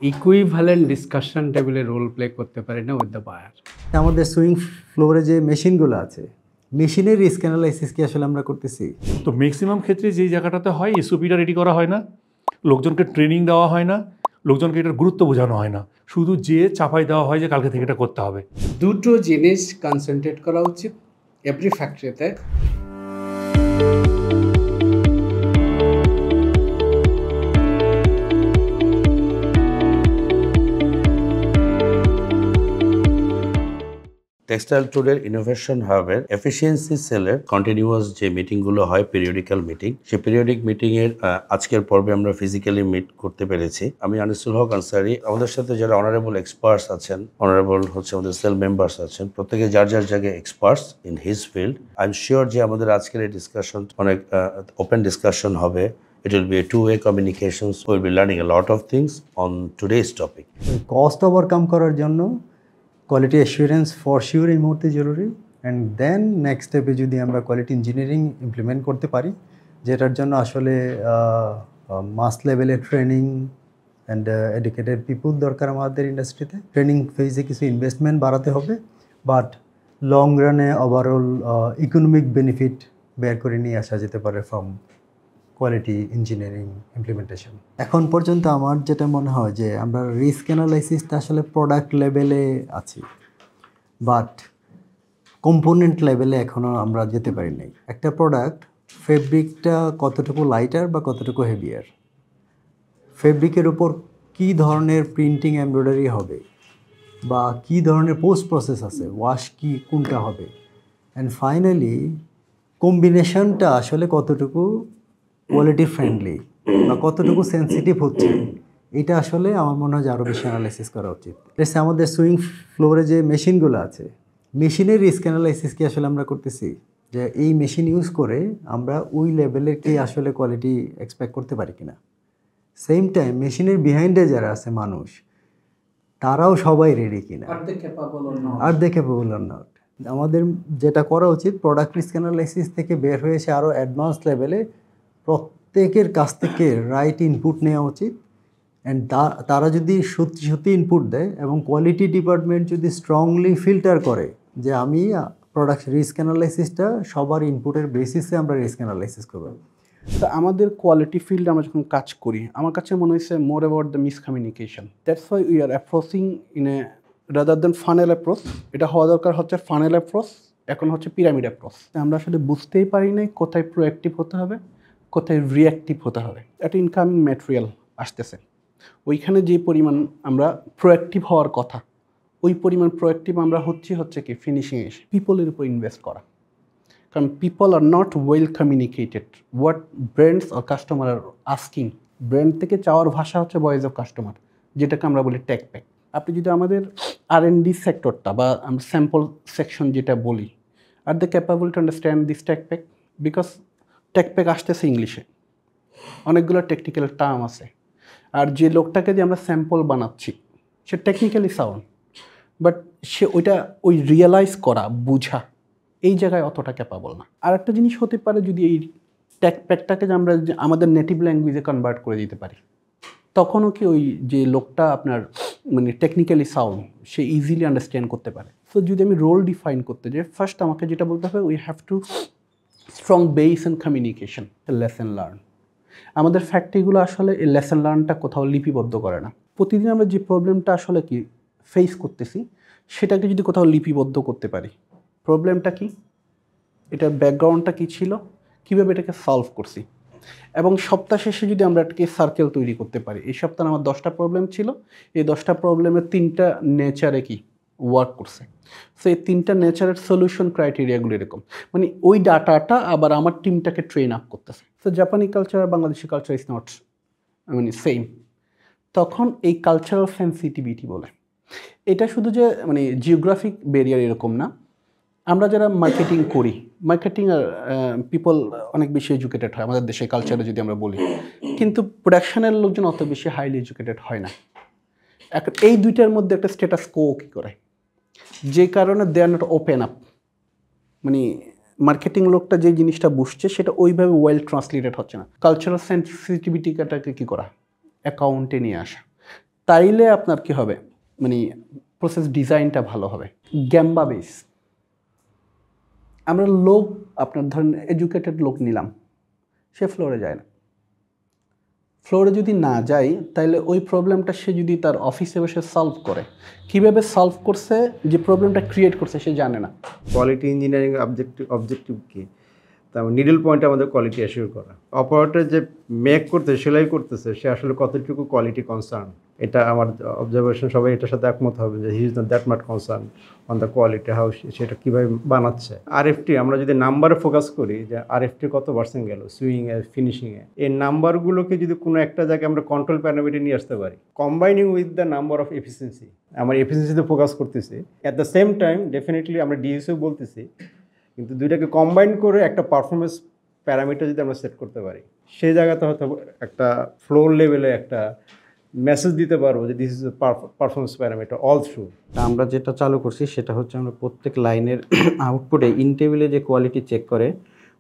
Equivalent discussion টেবিলে role play করতে পারি না উইথ দ্য বায়ার। আমাদের সুইং ফ্লোরে যে মেশিনগুলো আছে, মেশিনের রিস্ক অ্যানালাইসিস কি আসলে আমরা করতেছি? তো ম্যাক্সিমাম ক্ষেত্রে যেই জায়গাটাতে হয় এসওপিটা রেডি করা হয় না, লোকজনকে ট্রেনিং দেওয়া হয় না, লোকজনকে এটার গুরুত্ব বোঝানো হয় না, শুধু যে চাপাই দেওয়া হয় যে কালকে থেকে এটা করতে হবে। দুটো জিনিস কনসেন্ট্রেট করা উচিত এভরি ফ্যাক্টরিতে। টেক্সটাইল টুডের ইনোভেশন হাবের এফিসিয়েন্সি সেলের কন্টিনিউয়াস যে মিটিংগুলো হয়, পিরিয়ডিক্যাল মিটিং, সেই পিরিয়ডিক মিটিংয়ের আজকের পর্বে আমরা ফিজিক্যালি মিট করতে পেরেছি। আমি আনিসুল হক আনসারি, আমাদের সাথে যারা অনারেবল এক্সপার্টস আছেন, অনারেবল হচ্ছে আমাদের সেল মেম্বার্স আছেন, প্রত্যেকে যার যার জায়গায় experts in his field. I am sure যে আমাদের আজকের এই ডিসকাশন অনেক ওপেন ডিসকাশন হবে। It will be a two-way communications. We'll be learning a lot of things on today's topic. Cost overcome করার জন্য কোয়ালিটি অ্যাসুরেন্স ফর শিওর এই মুহূর্তে জরুরি। অ্যান্ড দেন নেক্সট স্টেপে যদি আমরা কোয়ালিটি ইঞ্জিনিয়ারিং ইমপ্লিমেন্ট করতে পারি, যেটার জন্য আসলে মাস লেভেলের ট্রেনিং অ্যান্ড এডুকেটেড পিপুল দরকার আমাদের ইন্ডাস্ট্রিতে। ট্রেনিং ফেজে কিছু ইনভেস্টমেন্ট বাড়াতে হবে, বাট লং রানে ওভারঅল ইকোনমিক বেনিফিট বের করে নিয়ে আসা যেতে পারে ফ্রম কোয়ালিটি ইঞ্জিনিয়ারিং ইমপ্লিমেন্টেশন। এখন পর্যন্ত আমার যেটা মনে হয় যে আমরা রিস্ক অ্যানালাইসিসটা আসলে প্রোডাক্ট লেভেলে আছি, বাট কম্পোনেন্ট লেভেলে এখনও আমরা যেতে পারি নাই। একটা প্রোডাক্ট ফেব্রিকটা কতটুকু লাইটার বা কতটুকু হেভিয়ার, ফেব্রিকের উপর কী ধরনের প্রিন্টিং এমব্রয়ডারি হবে, বা কী ধরনের পোস্ট প্রসেস আছে, ওয়াশ কি কোনটা হবে, অ্যান্ড ফাইনালি কম্বিনেশনটা আসলে কতটুকু কোয়ালিটি ফ্রেন্ডলি বা কতটুকু সেন্সিটিভ হচ্ছে, এটা আসলে আমার মনে হয় যে আরও বেশি অ্যানালাইসিস করা উচিত। আমাদের সুইং ফ্লোরে যে মেশিনগুলো আছে, মেশিনের রিস্ক অ্যানালাইসিস কি আসলে আমরা করতেছি? যে এই মেশিন ইউজ করে আমরা ওই লেভেলের কি আসলে কোয়ালিটি এক্সপেক্ট করতে পারি কিনা। সেম টাইম মেশিনের বিহাইন্ডে যারা আছে মানুষ, তারাও সবাই রেডি কিনা, আর দে ক্যাপেবল অর নট। আমাদের যেটা করা উচিত, প্রোডাক্ট রিস্ক অ্যানালাইসিস থেকে বের হয়েছে আরও অ্যাডভান্স লেভেলে প্রত্যেকের কাছ থেকে রাইট ইনপুট নেওয়া উচিত। অ্যান্ড তারা যদি সত্যি সত্যি ইনপুট দেয় এবং কোয়ালিটি ডিপার্টমেন্ট যদি স্ট্রংলি ফিল্টার করে যে আমি প্রোডাক্ট রিস্ক অ্যানালাইসিসটা সবার ইনপুটের বেসিসে আমরা রিস্ক অ্যানালাইসিস করব। তো আমাদের কোয়ালিটি ফিল্ডে আমরা যখন কাজ করি, আমার কাছে মনে হয়েছে more about the miscommunication. That's why we are approaching in a rather than funnel approach. এটা হওয়া দরকার হচ্ছে ফানেল অ্যাপ্রোচ, এখন হচ্ছে পিরামিড অ্যাপ্রোচ। আমরা আসলে বুঝতেই পারি নাই কোথায় প্রোঅ্যাক্টিভ হতে হবে, কোথায় রিঅ্যাক্টিভ হতে হবে। একটা ইনকামিং ম্যাটেরিয়াল আসতেছে, ওইখানে যে পরিমাণ আমরা প্রোঅ্যাক্টিভ হওয়ার কথা, ওই পরিমাণ প্রোঅ্যাক্টিভ আমরা হচ্ছে কি ফিনিশিংয়ে এসে পিপলের উপর ইনভেস্ট করা। কারণ people are not well communicated what brands are customer are asking. Brand থেকে চাওয়ার ভাষা হচ্ছে ভয়েস অফ কাস্টমার, যেটাকে আমরা বলি ট্যাগ প্যাক। আপনি যদি আমাদের R&D সেক্টরটা বা আমরা স্যাম্পল সেকশন যেটা বলি, are the capable to understand this tag pack, because tag pack আসতেছে ইংলিশে, অনেকগুলো টেকনিক্যাল টার্ম আছে। আর যে লোকটাকে যে আমরা স্যাম্পল বানাচ্ছি সে টেকনিক্যালি সাউন্ড, বাট সে ওই রিয়েলাইজ করা, বুঝা, এই জায়গায় অতটা ক্যাপাবল না। আর একটা জিনিস হতে পারে, যদি এই ট্যাগ প্যাকটাকে যে আমরা আমাদের নেটিভ ল্যাঙ্গুয়েজে কনভার্ট করে দিতে পারি, তখনও কি ওই যে লোকটা আপনার মানে টেকনিক্যালি সাউন্ড, সে ইজিলি আন্ডারস্ট্যান্ড করতে পারে। সো যদি আমি রোল ডিফাইন করতে যাই, ফার্স্ট আমাকে যেটা বলতে হবে, we have to strong base and communication, lesson learn. আমাদের ফ্যাক্টরিগুলো আসলে এই লেসন লার্নটা কোথাও লিপিবদ্ধ করে না। প্রতিদিন আমরা যে প্রবলেমটা আসলে কি ফেস করতেছি, সেটাকে যদি কোথাও লিপিবদ্ধ করতে পারি, প্রবলেমটা কি, এটার ব্যাকগ্রাউন্ডটা কী ছিল, কীভাবে এটাকে সলভ করছি, এবং সপ্তাহ শেষে যদি আমরা একটা সার্কেল তৈরি করতে পারি, এই সপ্তাহে আমার 10টা প্রবলেম ছিল, এই 10টা প্রবলেমের 3টা নেচারে কি ওয়ার্ক করছে। সো এই 3টা নেচারের সলিউশন ক্রাইটেরিয়াগুলো এরকম, মানে ওই ডাটাটা আবার আমার টিমটাকে ট্রেন আপ করতেছে। সো জাপানি কালচার আর বাংলাদেশি কালচার ইজ নট মানে সেম। তখন এই কালচারাল সেন্সিটিভিটি বলে, এটা শুধু যে মানে জিওগ্রাফিক ব্যারিয়ার এরকম না। আমরা যারা মার্কেটিং করি, মার্কেটিং আর পিপল অনেক বেশি এডুকেটেড হয় আমাদের দেশে কালচারে যদি আমরা বলি, কিন্তু প্রোডাকশনের লোকজন অত বেশি হাইলি এডুকেটেড হয় না। এই দুইটার মধ্যে একটা স্ট্যাটাস কো কী করে, যে কারণে দে আর নট ওপেন আপ। মানে মার্কেটিং লোকটা যে জিনিসটা বুঝছে সেটা ওইভাবে ওয়েল ট্রান্সলেটেড হচ্ছে না। কালচারাল সেন্সিটিভিটিটাকে কী করা, অ্যাকাউন্টে নিয়ে আসা। তাইলে আপনার কি হবে, মানে প্রসেস ডিজাইনটা ভালো হবে। গ্যাম্বা বেস, আমরা লোক আপনার ধরেন এডুকেটেড লোক নিলাম, সে ফ্লোরে যায় না। ফ্লোরে যদি না যায় তাহলে ওই প্রবলেমটা সে যদি তার অফিসে বসে সলভ করে, কীভাবে সলভ করছে, যে প্রবলেমটা ক্রিয়েট করছে সে জানে না। কোয়ালিটি ইঞ্জিনিয়ারিং অবজেক্টিভ কি, তারপর নিডল পয়েন্ট আমাদের কোয়ালিটি অ্যাসিওর করা। অপারেটর যে মেক করতে সেলাই করতেছে সে আসলে কতটুকু কোয়ালিটি কনসার্ন, এটা আমার অবজারভেশন, সবাই এটার সাথে একমত হবে যে he is not that much concern on the quality, how সেটা কীভাবে বানাচ্ছে। আরএফটি আমরা যদি নাম্বারে ফোকাস করি যে আরএফটি কত পার্সেন্ট গেল সুইংয়ে ফিনিশিংয়ে, এই নাম্বারগুলোকে যদি কোনো একটা জায়গায় আমরা কন্ট্রোল প্যারামিটার নিয়ে আসতে পারি, combining with the number of efficiency, আমরা এফিসিয়েন্সিতে ফোকাস করতেছি, at the same time definitely আমরা ডিএসও বলতেছি, কিন্তু দুইটাকে কম্বাইন করে একটা পারফরমেন্স প্যারামিটার যদি আমরা সেট করতে পারি, সেই জায়গাতে হয়তো একটা ফ্লোর লেভেলে একটা মেসেজ দিতে পারবো যে this is performance parameter all through. আমরা যেটা চালু করছি সেটা হচ্ছে আমরা প্রত্যেক লাইনের আউটপুটে ইন টেবিলে যে কোয়ালিটি চেক করে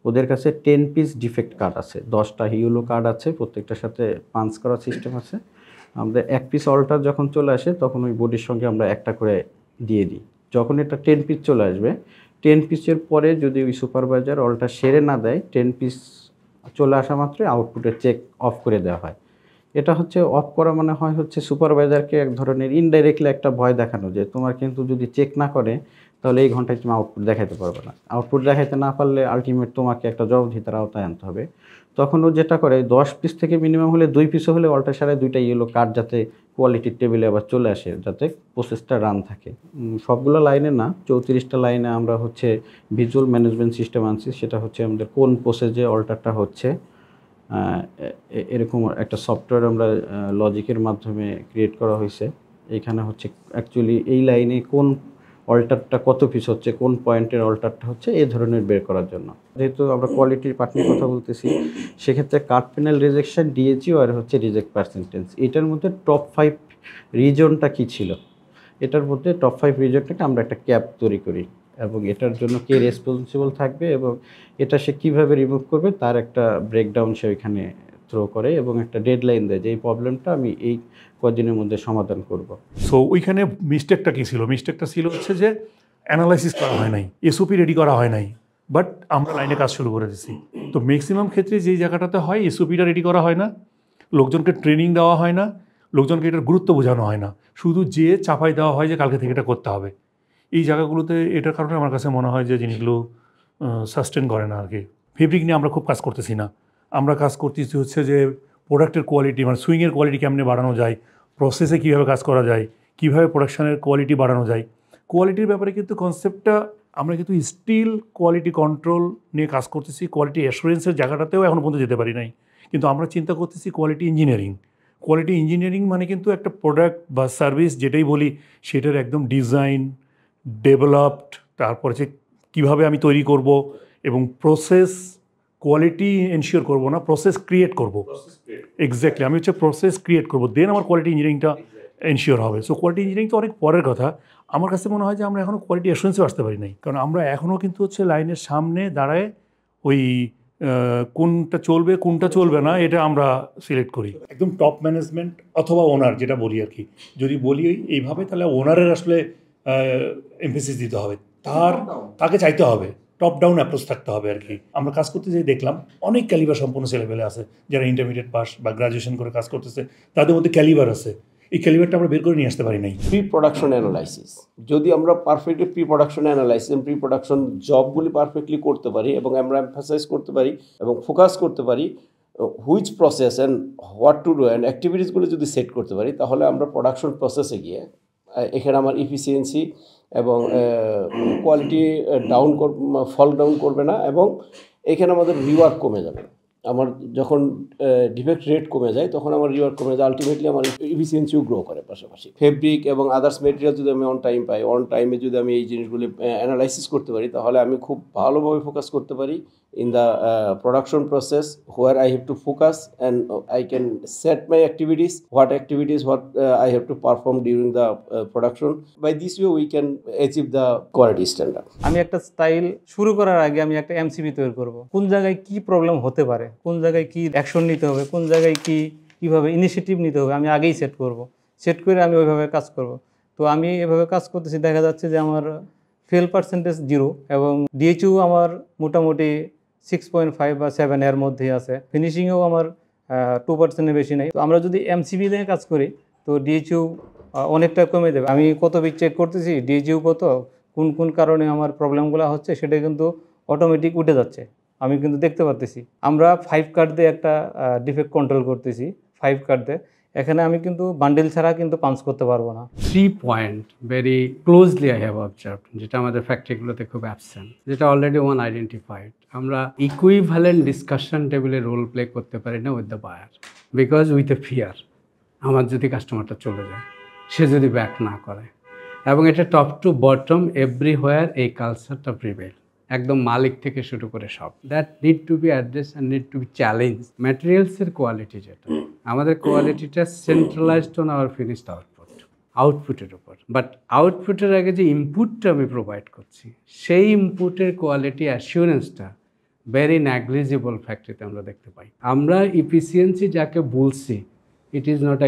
ওদের কাছে 10 পিস ডিফেক্ট কার্ড আছে, 10টা হিউলো কার্ড আছে, প্রত্যেকটার সাথে পাঞ্চ করার সিস্টেম আছে। আমাদের 1 পিস অল্টার যখন চলে আসে তখন ওই বডির সঙ্গে আমরা একটা করে দিয়ে দিই। যখন এটা 10 পিস চলে আসবে, 10 পিসের পরে যদি ওই সুপারভাইজার অল্টার সেরে না দেয়, 10 পিস চলে আসা মাত্রই আউটপুটের চেক অফ করে দেওয়া হয়। এটা হচ্ছে অফ করা মানে হয় হচ্ছে সুপারভাইজারকে এক ধরনের ইনডাইরেক্টলি একটা ভয় দেখানো যে তোমার কিন্তু যদি চেক না করে তাহলে এই ঘন্টায় তুমি আউটপুট দেখাতে পারবে না। আউটপুট দেখাতে না পারলে আলটিমেট তোমাকে একটা জবাবদিহিতার আওতায় আনতে হবে। তখন ও যেটা করে 10 পিস থেকে মিনিমাম হলে 2 পিসও হলে অল্টার সারায় 2টা ইয়েলো কার্ড যাতে কোয়ালিটির টেবিলে আবার চলে আসে, যাতে প্রসেসটা রান থাকে। সবগুলো লাইনে না, 34টা লাইনে আমরা হচ্ছে ভিজুয়াল ম্যানেজমেন্ট সিস্টেম আনছি। সেটা হচ্ছে আমাদের কোন প্রসেসে অল্টারটা হচ্ছে, এরকম একটা সফটওয়্যার আমরা লজিকের মাধ্যমে ক্রিয়েট করা হয়েছে। এখানে হচ্ছে অ্যাকচুয়ালি এই লাইনে কোন অল্টারটা কত পিস হচ্ছে, কোন পয়েন্টের অল্টারটা হচ্ছে, এই ধরনের বের করার জন্য। যেহেতু আমরা কোয়ালিটির পার্ট নিয়ে কথা বলতেছি, সেক্ষেত্রে কাট প্যানেল রিজেকশন, ডিএজিও আর হচ্ছে রিজেক্ট পার্সেন্টেজ, এটার মধ্যে টপ 5 রিজনটা কী ছিল, এটার মধ্যে টপ 5 রিজনটাকে আমরা একটা ক্যাপ তৈরি করি এবং এটার জন্য কে রেসপন্সিবল থাকবে এবং এটা সে কীভাবে রিমুভ করবে তার একটা ব্রেকডাউন সে ওইখানে থ্রো করে এবং একটা ডেডলাইন দেয় যে এই প্রবলেমটা আমি এই কদিনের মধ্যে সমাধান করব। সো ওইখানে মিস্টেকটা কী ছিল? মিস্টেকটা ছিল হচ্ছে যে অ্যানালাইসিস করা হয় নাই, এসওপি রেডি করা হয় নাই, বাট আমরা লাইনে কাজ শুরু করে দিছি। তো ম্যাক্সিমাম ক্ষেত্রে যেই জায়গাটাতে হয় এসওপিটা রেডি করা হয় না, লোকজনকে ট্রেনিং দেওয়া হয় না, লোকজনকে এটার গুরুত্ব বোঝানো হয় না, শুধু যে চাপাই দেওয়া হয় যে কালকে থেকে এটা করতে হবে। এই জায়গাগুলোতে এটার কারণে আমার কাছে মনে হয় যে জিনিসগুলো সাস্টেন করে না আর কি। ফেব্রিক নিয়ে আমরা খুব কাজ করতেছি না, আমরা কাজ করতেছি হচ্ছে যে প্রোডাক্টের কোয়ালিটি, মানে সুইংয়ের কোয়ালিটি কেমনে বাড়ানো যায়, প্রসেসে কীভাবে কাজ করা যায়, কীভাবে প্রোডাকশানের কোয়ালিটি বাড়ানো যায়। কোয়ালিটির ব্যাপারে কিন্তু কনসেপ্টটা আমরা কিন্তু স্টিল কোয়ালিটি কন্ট্রোল নিয়ে কাজ করতেছি, কোয়ালিটি অ্যাসুরেন্সের জায়গাটাতেও এখনও পর্যন্ত যেতে পারি নাই। কিন্তু আমরা চিন্তা করতেছি কোয়ালিটি ইঞ্জিনিয়ারিং। কোয়ালিটি ইঞ্জিনিয়ারিং মানে কিন্তু একটা প্রোডাক্ট বা সার্ভিস যেটাই বলি সেটার একদম ডিজাইন, ডেভেলপড, তারপরে যে কীভাবে আমি তৈরি করব এবং প্রসেস কোয়ালিটি এনশিওর করব না, প্রসেস ক্রিয়েট করব। এক্স্যাক্টলি, আমি হচ্ছে প্রসেস ক্রিয়েট করব, দেন আমার কোয়ালিটি ইঞ্জিনিয়ারিংটা এনশিওর হবে। সো কোয়ালিটি ইঞ্জিনিয়ারিং তো অনেক পরের কথা। আমার কাছে মনে হয় যে আমরা এখনও কোয়ালিটি অ্যাসুরেন্সে আসতে পারি নাই, কারণ আমরা এখনও কিন্তু হচ্ছে লাইনের সামনে দাঁড়ায় ওই কোনটা চলবে কোনটা চলবে না এটা আমরা সিলেক্ট করি। একদম টপ ম্যানেজমেন্ট অথবা ওনার যেটা বলি আর কি, যদি বলি এইভাবে তাহলে ওনারের আসলে এমফেসিস দিতে হবে, তাকে চাইতে হবে, টপ ডাউন অ্যাপ্রোচ থাকতে হবে আর কি। আমরা কাজ করতে যেয়ে দেখলাম অনেক ক্যালিবার সম্পন্ন ছেলেপেলে আছে যারা ইন্টারমিডিয়েট পাস বা গ্রাজুয়েশন করে কাজ করতেছে, তাদের মধ্যে ক্যালিবার আছে, এই ক্যালিবারটা আমরা বের করে নিয়ে আসতে পারি নাই। প্রি প্রোডাকশন অ্যানালাইসিস, যদি আমরা perfectly pre production analysis pre production জবগুলি পারফেক্টলি করতে পারি এবং আমরা এমফাসাইজ করতে পারি এবং ফোকাস করতে পারি which process and what to do and অ্যাক্টিভিটিসগুলো যদি সেট করতে পারি, তাহলে আমরা প্রোডাকশন প্রসেসে গিয়ে এখানে আমার ইফিসিয়েন্সি এবং কোয়ালিটি ফল ডাউন করবে না এবং এখানে আমাদের রিওয়ার্ক কমে যাবে। আমার যখন ডিফেক্ট রেট কমে যায় তখন আমার রিওয়ার্ক কমে যায়, আলটিমেটলি আমার ইফিসিয়েন্সিও গ্রো করে। পাশাপাশি ফেব্রিক এবং আদার্স মেটেরিয়াল যদি আমি অন টাইম পাই, অন টাইমে যদি আমি এই জিনিসগুলি অ্যানালাইসিস করতে পারি, তাহলে আমি খুব ভালোভাবে ফোকাস করতে পারি in the production process where I have to focus and I can set my activities, what I have to perform during the production. By this way we can achieve the quality standard. আমি একটা style শুরু করার আগে আমি একটা MCP তৈরি করব, কোন জায়গায় কি প্রবলেম হতে পারে, কোন জায়গায় কি অ্যাকশন নিতে হবে, কোন জায়গায় কিভাবে ইনিশিয়েটিভ নিতে হবে আমি আগেই সেট করব। সেট করে আমি ওইভাবে কাজ করব। তো আমি এভাবে কাজ করতেছি, দেখা যাচ্ছে যে আমার ফেল পার্সেন্টেজ 0 এবং ডিএইচইউ আমার মোটামুটি 6.5 বা 7 এর মধ্যেই আছে। ফিনিশিংয়েও আমার 2%-এর বেশি নেই। তো আমরা যদি এমসিবি নিয়ে কাজ করি তো ডিএইচইউ অনেকটা কমে যাবে। আমি কত বিট চেক করতেছি, ডিএইচইউ কত, কোন কোন কারণে আমার প্রবলেমগুলো হচ্ছে সেটা কিন্তু অটোমেটিক উঠে যাচ্ছে, আমি কিন্তু দেখতে পারতেছি। আমরা 5 কার্ড দিয়ে একটা ডিফেক্ট কন্ট্রোল করতেছি, 5 কার্ড দিয়ে। এখানে আমি কিন্তু বান্ডেল ছাড়া কিন্তু পাঞ্চ করতে পারবো না। 3 point very closely I have observed, যেটা আমাদের ফ্যাক্টরিগুলোতে খুব অ্যাবসেন্ট, যেটা অলরেডি ওয়ান আইডেন্টিফাইড। আমরা ইকুইভ্যালেন্ট ডিসকাশন টেবিলে রোল প্লে করতে পারি না with the buyer, because with a fear আমার যদি কাস্টমারটা চলে যায়, সে যদি ব্যাক না করে। এবং এটা টপ টু বটম এভরিহোয়ার এই কালচারটা প্রিভেল, একদম মালিক থেকে শুরু করে সব। That need to be address and need to be challenge. ম্যাটেরিয়ালসের কোয়ালিটি, যেটা আমাদের কোয়ালিটিটা সেন্ট্রালাইজড অন আওয়ার ফিনিশড আউটপুটের উপর। বাট আউটপুটের আগে যে ইনপুটটা আমি প্রোভাইড করছি, সেই ইনপুটের কোয়ালিটি অ্যাসিউরেন্সটা ভেরি নেগলিজিবল ফ্যাক্টরিতে আমরা দেখতে পাই। আমরা ইফিসিয়েন্সি যাকে বলছি, it is not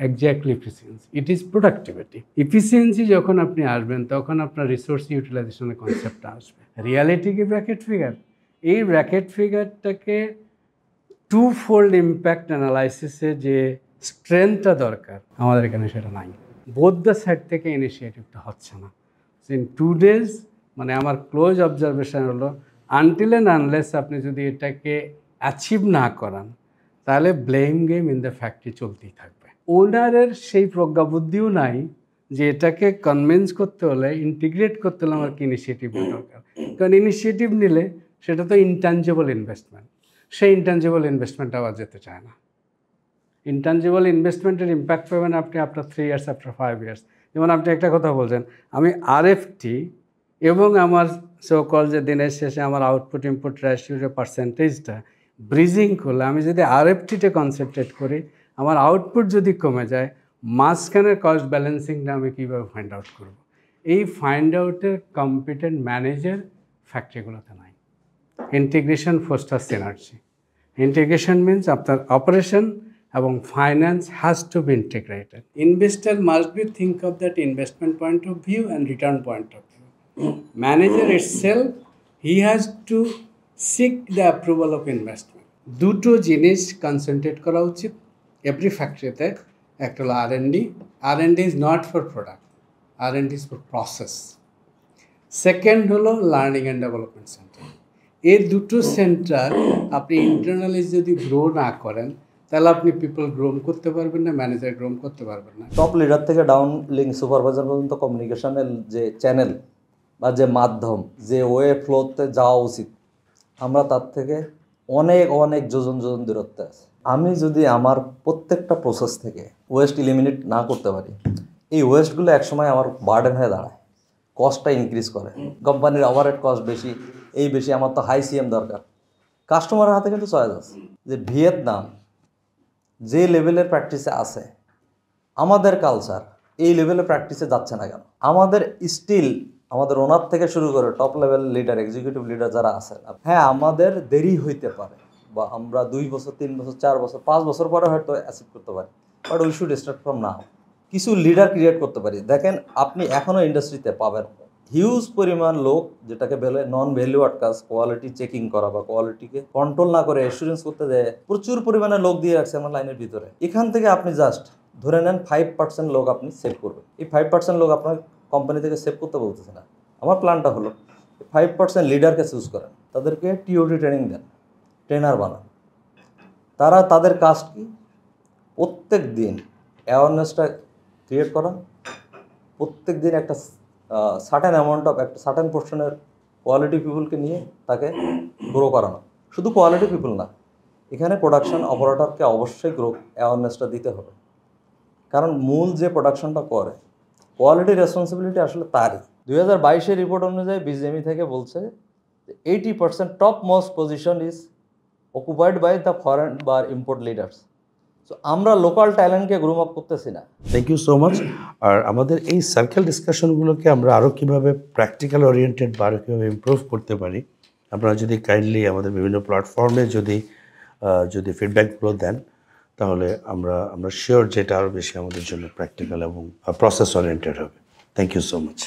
exactly efficiency, it is productivity. Efficiency যখন আপনি আসবেন তখন আপনার রিসোর্স ইউটিলাইজেশনের কনসেপ্টটা আসবে। রিয়ালিটি কি ব্র্যাকেট ফিগার, এই ব্র্যাকেট ফিগারটাকে টু ফোল্ড ইম্প্যাক্ট অ্যানালাইসিসে যে স্ট্রেংথটা দরকার আমাদের এখানে সেটা নাই। বোথ দ্য সাইড থেকে ইনিশিয়েটিভটা হচ্ছে না। ইন 2 days মানে আমার ক্লোজ অবজারভেশন হলো, আনটিল অ্যান্ড আনলেস আপনি যদি এটাকে অ্যাচিভ না করান, তাহলে blame game in the factory চলতেই থাকবে। ওনারের সেই প্রজ্ঞাবুদ্ধিও নাই যে এটাকে কনভিন্স করতে হলে, ইন্টিগ্রেট করতে হলে আমার কি ইনিশিয়েটিভ দরকার। কারণ ইনিশিয়েটিভ নিলে সেটা তো ইনট্যাঞ্জেবল ইনভেস্টমেন্ট, সেই ইনট্যাঞ্জেবল ইনভেস্টমেন্ট আবার যেতে চায় না। ইনট্যাঞ্জেবল ইনভেস্টমেন্টের ইম্প্যাক্ট পাবেন আপনি আফটার 3 years, আফটার 5 years। যেমন আপনি একটা কথা বলছেন, আমি আরএফটি এবং আমার সো-কল যে দিনের শেষে আমার আউটপুট ইনপুট রেশিওর পার্সেন্টেজটা ব্রিজিং করলে, আমি যদি আরএফটিতে কনসেন্ট্রেট করি, আমার আউটপুট যদি কমে যায়, মাঝখানের কস্ট ব্যালেন্সিংটা আমি কীভাবে ফাইন্ড আউট করব? এই ফাইন্ড আউটের কম্পিটেন্ট ম্যানেজার ফ্যাক্টরিগুলোতে নাই। Integration foster synergy. Integration means আপনার অপারেশন এবং finance has to be integrated. Investor must be think of that investment point of view and return point of view. Manager itself, he has to seek the approval of investment. দুটো জিনিস concentrate করা উচিত every ফ্যাক্টরিতে। একটা হলো R&D। R&D is not for product, R&D is for process. Second হলো learning and development centre. এই দুটো সেন্টার আপনি ইন্টারনালি যদি গ্রো না করেন, তাহলে আপনি পিপল গ্রোম করতে পারবেন না, ম্যানেজার গ্রোম করতে পারবেন না। টপ লিডার থেকে ডাউন লিঙ্ক সুপারভাইজার পর্যন্ত কমিউনিকেশনের যে চ্যানেল বা যে মাধ্যম, যে ওয়ে ফ্লোতে যাওয়া উচিত, আমরা তার থেকে অনেক অনেক যোজন যোজন দূরত্বে আছে। আমি যদি আমার প্রত্যেকটা প্রসেস থেকে ওয়েস্ট ইলিমিনেট না করতে পারি, এই ওয়েস্টগুলো একসময় আমার বার্ডেন হয়ে দাঁড়ায়, কস্টটা ইনক্রিজ করে। কোম্পানির ওভারহেড কস্ট বেশি, এই বেশি, আমার তো হাই সিএম দরকার। কাস্টমারের হাতে কিন্তু চয়েস আছে যে ভিয়েতনাম যে লেভেলের প্র্যাকটিসে আছে, আমাদের কালচার এই লেভেলের প্র্যাকটিসে যাচ্ছে না কেন? আমাদের স্টিল আমাদের ওনার থেকে শুরু করে top level leader, executive leader যারা আছেন, হ্যাঁ আমাদের দেরি হইতে পারে, বা আমরা 2 বছর 3 বছর 4 বছর 5 বছর পরে হয়তো অ্যাচিভ করতে পারি, but we should start from now. কিছু লিডার ক্রিয়েট করতে পারি। দেখেন, আপনি এখনও ইন্ডাস্ট্রিতে পাবেন হিউজ পরিমাণ লোক, যেটাকে বলে নন ভ্যালুয়ার্ড কাজ, কোয়ালিটি চেকিং করা বা কোয়ালিটিকে কন্ট্রোল না করে অ্যাসুরেন্স করতে দেয়, প্রচুর পরিমাণে লোক দিয়ে রাখছে আমার লাইনের ভিতরে। এখান থেকে আপনি জাস্ট ধরে নেন 5% লোক আপনি সেভ করবেন। এই 5% লোক আপনার কোম্পানি থেকে সেভ করতে বলতেছে না। আমার প্ল্যানটা হলো 5% লিডারকে চুজ করেন, তাদেরকে টিওটি ট্রেনিং দেন, ট্রেনার বানান। তারা তাদের কাজ কি? প্রত্যেক দিন অ্যাওয়ারনেসটা ক্রিয়েট করা, প্রত্যেক দিন একটা সার্টেন অ্যামাউন্ট অফ একটা সার্টেন পোর্শনের কোয়ালিটি পিপুলকে নিয়ে তাকে গ্রো করানো। শুধু কোয়ালিটি পিপুল না, এখানে প্রোডাকশন অপারেটরকে অবশ্যই গ্রো অ্যাওয়ারনেসটা দিতে হবে। কারণ মূল যে প্রোডাকশনটা করে, কোয়ালিটি রেসপন্সিবিলিটি আসলে তারই। 2022-এর রিপোর্ট অনুযায়ী বিজিএমই থেকে বলছে 80% top most position is occupied by the foreign বা ইম্পোর্ট লিডার্স। সো আমরা লোকাল ট্যালেন্টকে গ্রুম আপ করতেছি না। Thank you so much. আর আমাদের এই সার্কেল ডিসকাশনগুলোকে আমরা আরও কীভাবে প্র্যাকটিক্যাল ওরিয়েন্টেড বা আরও কীভাবে ইমপ্রুভ করতে পারি, আপনারা যদি কাইন্ডলি আমাদের বিভিন্ন প্ল্যাটফর্মে যদি ফিডব্যাকগুলো দেন, তাহলে আমরা শিওর যেটা আরও বেশি আমাদের জন্য প্র্যাকটিক্যাল এবং প্রসেস ওরিয়েন্টেড হবে। Thank you so much.